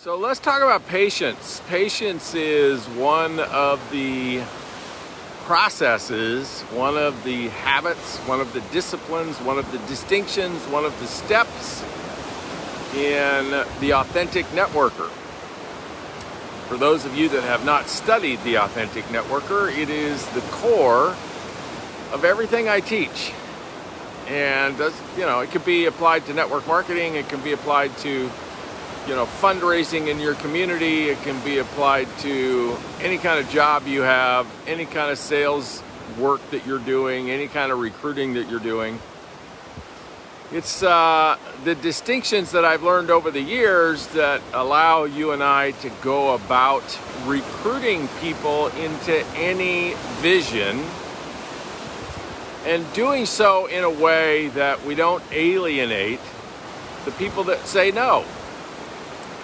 So let's talk about patience. Patience is one of the processes, one of the habits, one of the disciplines, one of the distinctions, one of the steps in the authentic networker. For those of you that have not studied the authentic networker, it is the core of everything I teach. And it can be applied to network marketing, it can be applied to fundraising in your community. It can be applied to any kind of job you have, any kind of sales work that you're doing, any kind of recruiting that you're doing. It's the distinctions that I've learned over the years that allow you and I to go about recruiting people into any vision and doing so in a way that we don't alienate the people that say no.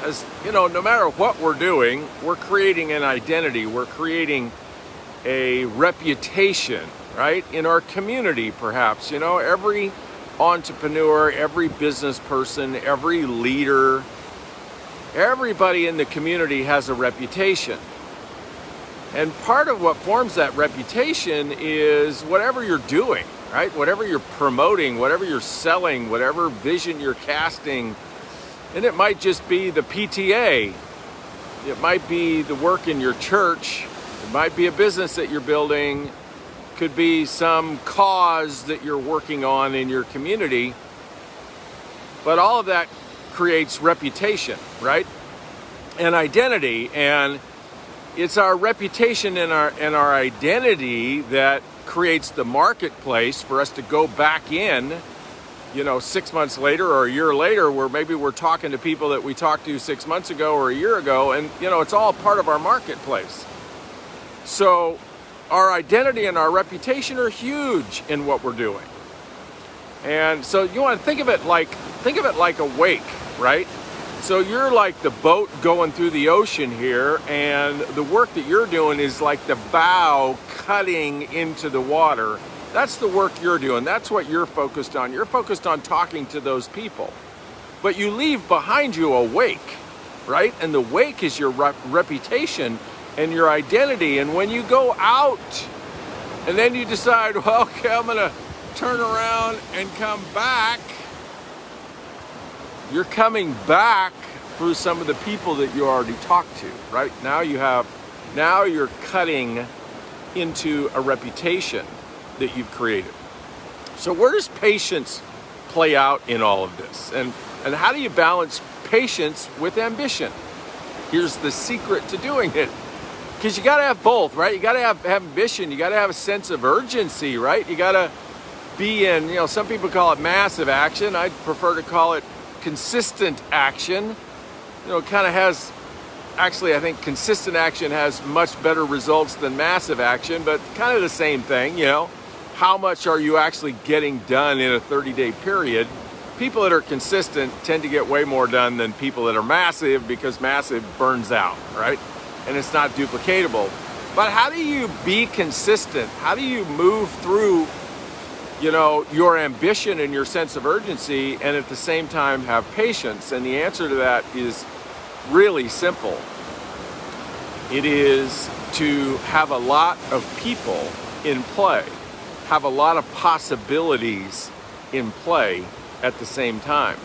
As no matter what we're doing, we're creating an identity, we're creating a reputation, right? In our community, perhaps. Every entrepreneur, every business person, every leader, everybody in the community has a reputation. And part of what forms that reputation is whatever you're doing, right? Whatever you're promoting, whatever you're selling, whatever vision you're casting. And it might just be the PTA, it might be the work in your church, it might be a business that you're building, it could be some cause that you're working on in your community. But all of that creates reputation, right? And identity, and it's our reputation and our identity that creates the marketplace for us to go back in 6 months later or a year later, where maybe we're talking to people that we talked to 6 months ago or a year ago, and it's all part of our marketplace. So our identity and our reputation are huge in what we're doing. And so you want to think of it like a wake, right? So you're like the boat going through the ocean here, and the work that you're doing is like the bow cutting into the water. That's the work you're doing. That's what you're focused on. You're focused on talking to those people. But you leave behind you a wake, right? And the wake is your reputation and your identity. And when you go out and then you decide, well, okay, I'm going to turn around and come back, you're coming back through some of the people that you already talked to, right? Now you're cutting into a reputation that you've created. So where does patience play out in all of this? And how do you balance patience with ambition? Here's the secret to doing it. Because you got to have both, right? You got to have ambition. You got to have a sense of urgency, right? You got to be in, some people call it massive action. I prefer to call it consistent action. It kind of has, actually, I think consistent action has much better results than massive action, but kind of the same thing, How much are you actually getting done in a 30-day period? People that are consistent tend to get way more done than people that are massive, because massive burns out, right? And it's not duplicatable. But how do you be consistent? How do you move through, your ambition and your sense of urgency, and at the same time have patience? And the answer to that is really simple. It is to have a lot of people in play. Have a lot of possibilities in play at the same time.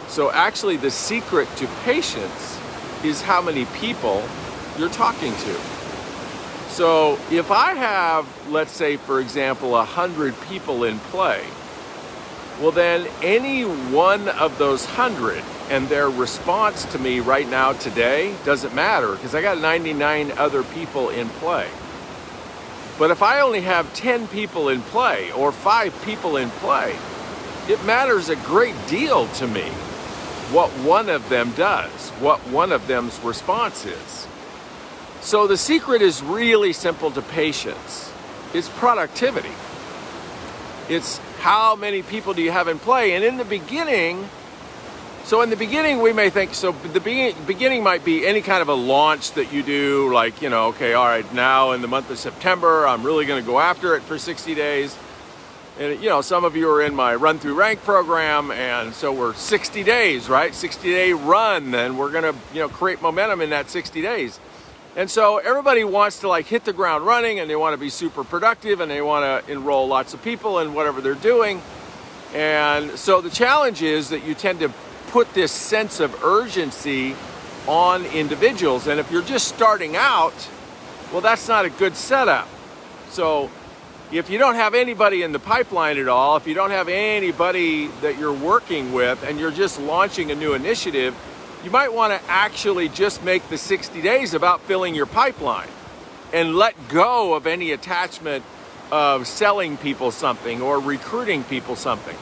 So actually the secret to patience is how many people you're talking to. So if I have, let's say, for example, 100 people in play, well then any one of those 100 and their response to me right now today doesn't matter, because I got 99 other people in play. But if I only have 10 people in play or 5 people in play, it matters a great deal to me what one of them does, what one of them's response is. So the secret is really simple to patience. It's productivity. It's how many people do you have in play? And in the beginning we may think, so the beginning might be any kind of a launch that you do, like, okay, all right, now in the month of September, I'm really going to go after it for 60 days. And, some of you are in my Run Through Rank program, and so we're 60 days, right? 60-day run, and we're going to, create momentum in that 60 days. And so everybody wants to hit the ground running, and they want to be super productive, and they want to enroll lots of people in whatever they're doing. And so the challenge is that you tend to put this sense of urgency on individuals. And if you're just starting out, well, that's not a good setup. So if you don't have anybody in the pipeline at all, if you don't have anybody that you're working with and you're just launching a new initiative, you might want to actually just make the 60 days about filling your pipeline and let go of any attachment of selling people something or recruiting people something.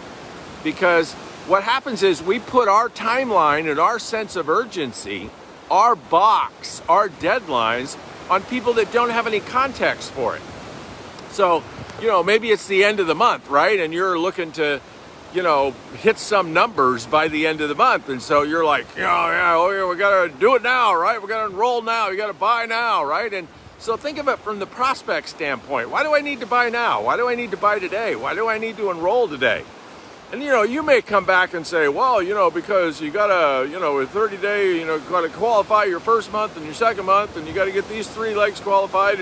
Because what happens is we put our timeline and our sense of urgency, our box, our deadlines on people that don't have any context for it. So, maybe it's the end of the month, right? And you're looking to, hit some numbers by the end of the month. And so you're like, we got to do it now, right? We got to enroll now. We got to buy now, right? And so think of it from the prospect standpoint. Why do I need to buy now? Why do I need to buy today? Why do I need to enroll today? And, you may come back and say, well, because you got to, a 30-day, got to qualify your first month and your second month, and you got to get these 3 legs qualified.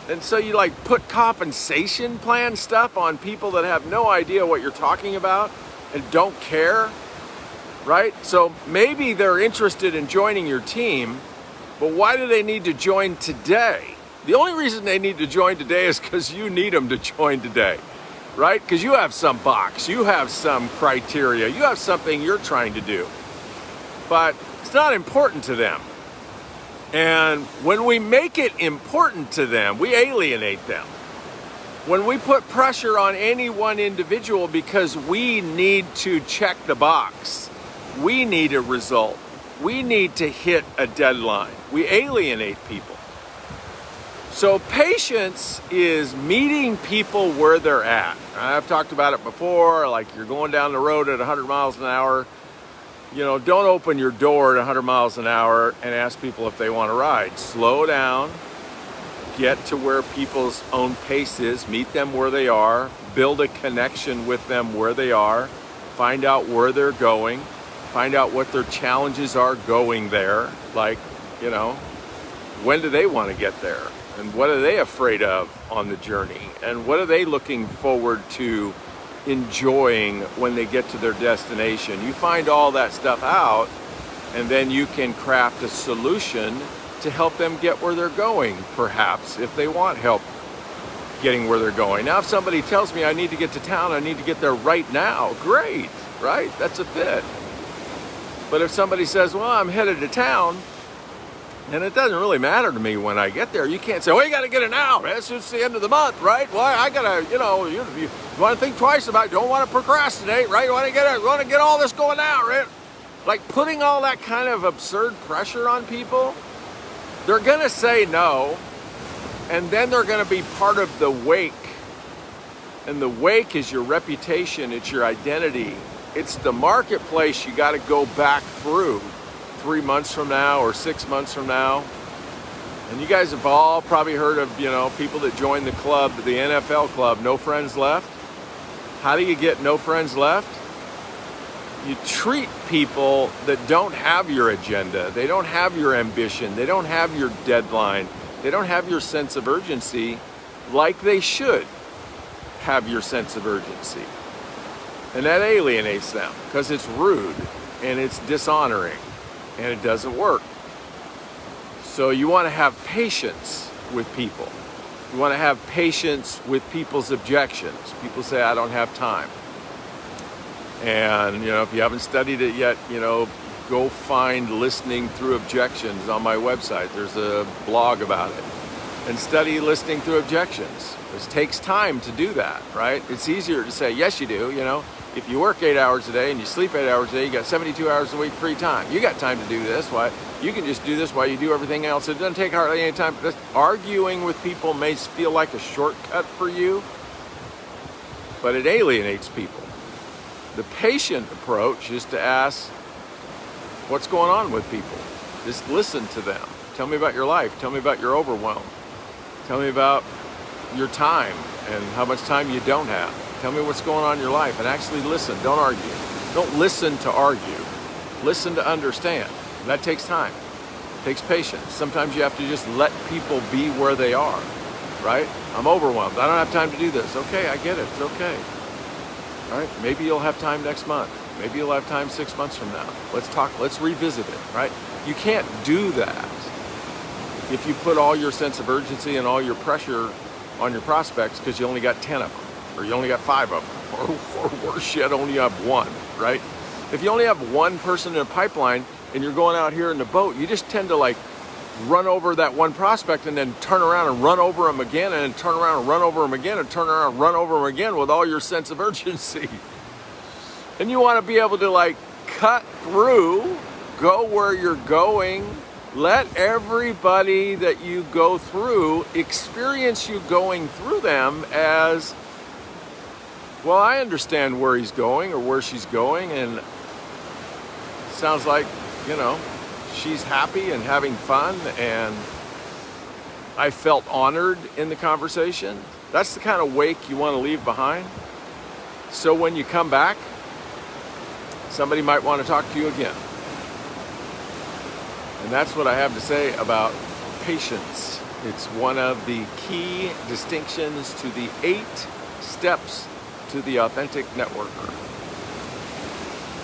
And so you put compensation plan stuff on people that have no idea what you're talking about and don't care, right? So maybe they're interested in joining your team, but why do they need to join today? The only reason they need to join today is because you need them to join today, right? Because you have some box, you have some criteria, you have something you're trying to do, but it's not important to them. And when we make it important to them, we alienate them. When we put pressure on any one individual because we need to check the box, we need a result, we need to hit a deadline, we alienate people. So patience is meeting people where they're at. I've talked about it before, like you're going down the road at 100 miles an hour. Don't open your door at 100 miles an hour and ask people if they want to ride. Slow down, get to where people's own pace is, meet them where they are, build a connection with them where they are, find out where they're going, find out what their challenges are going there. When do they want to get there? And what are they afraid of on the journey? And what are they looking forward to enjoying when they get to their destination? You find all that stuff out, and then you can craft a solution to help them get where they're going, perhaps, if they want help getting where they're going. Now, if somebody tells me I need to get to town, I need to get there right now, great, right? That's a fit. But if somebody says, well, I'm headed to town, and it doesn't really matter to me when I get there, you can't say, well, you got to get it now, man. It's the end of the month, right? Well, I got to, you want to think twice about it. Don't want to procrastinate, right? You want to get all this going now, right? Like putting all that kind of absurd pressure on people, they're going to say no, and then they're going to be part of the wake. And the wake is your reputation. It's your identity. It's the marketplace you got to go back through 3 months from now or 6 months from now. And you guys have all probably heard of, people that join the club, the NFL club, no friends left. How do you get no friends left? You treat people that don't have your agenda, they don't have your ambition, they don't have your deadline, they don't have your sense of urgency like they should have your sense of urgency. And that alienates them because it's rude and it's dishonoring. And it doesn't work. So you want to have patience with people. You want to have patience with people's objections. People say, I don't have time. And, if you haven't studied it yet, go find Listening Through Objections on my website. There's a blog about it. And study listening through objections. It takes time to do that, right? It's easier to say, yes, you do, If you work 8 hours a day and you sleep 8 hours a day, you got 72 hours a week free time. You got time to do this. Why? You can just do this while you do everything else. It doesn't take hardly any time. Arguing with people may feel like a shortcut for you, but it alienates people. The patient approach is to ask, what's going on with people? Just listen to them. Tell me about your life. Tell me about your overwhelm. Tell me about your time and how much time you don't have. Tell me what's going on in your life, and actually listen. Don't argue. Don't listen to argue. Listen to understand. And that takes time. It takes patience. Sometimes you have to just let people be where they are, right? I'm overwhelmed. I don't have time to do this. Okay, I get it. It's okay. All right, maybe you'll have time next month. Maybe you'll have time 6 months from now. Let's talk, let's revisit it, right? You can't do that if you put all your sense of urgency and all your pressure on your prospects because you only got 10 of them, or you only got 5 of them, or worse yet, only have 1, right? If you only have 1 person in a pipeline and you're going out here in the boat, you just tend to like run over that 1 prospect and then turn around and run over them again, and then turn around and run over them again, and turn around and run over them again with all your sense of urgency. And you want to be able to like cut through, go where you're going, let everybody that you go through experience you going through them as, well, I understand where he's going or where she's going, and sounds like, you know, she's happy and having fun, and I felt honored in the conversation. That's the kind of wake you want to leave behind. So when you come back, somebody might want to talk to you again. And that's what I have to say about patience. It's one of the key distinctions to the 8 steps to the authentic networker.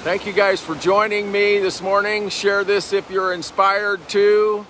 Thank you guys for joining me this morning. Share this if you're inspired to.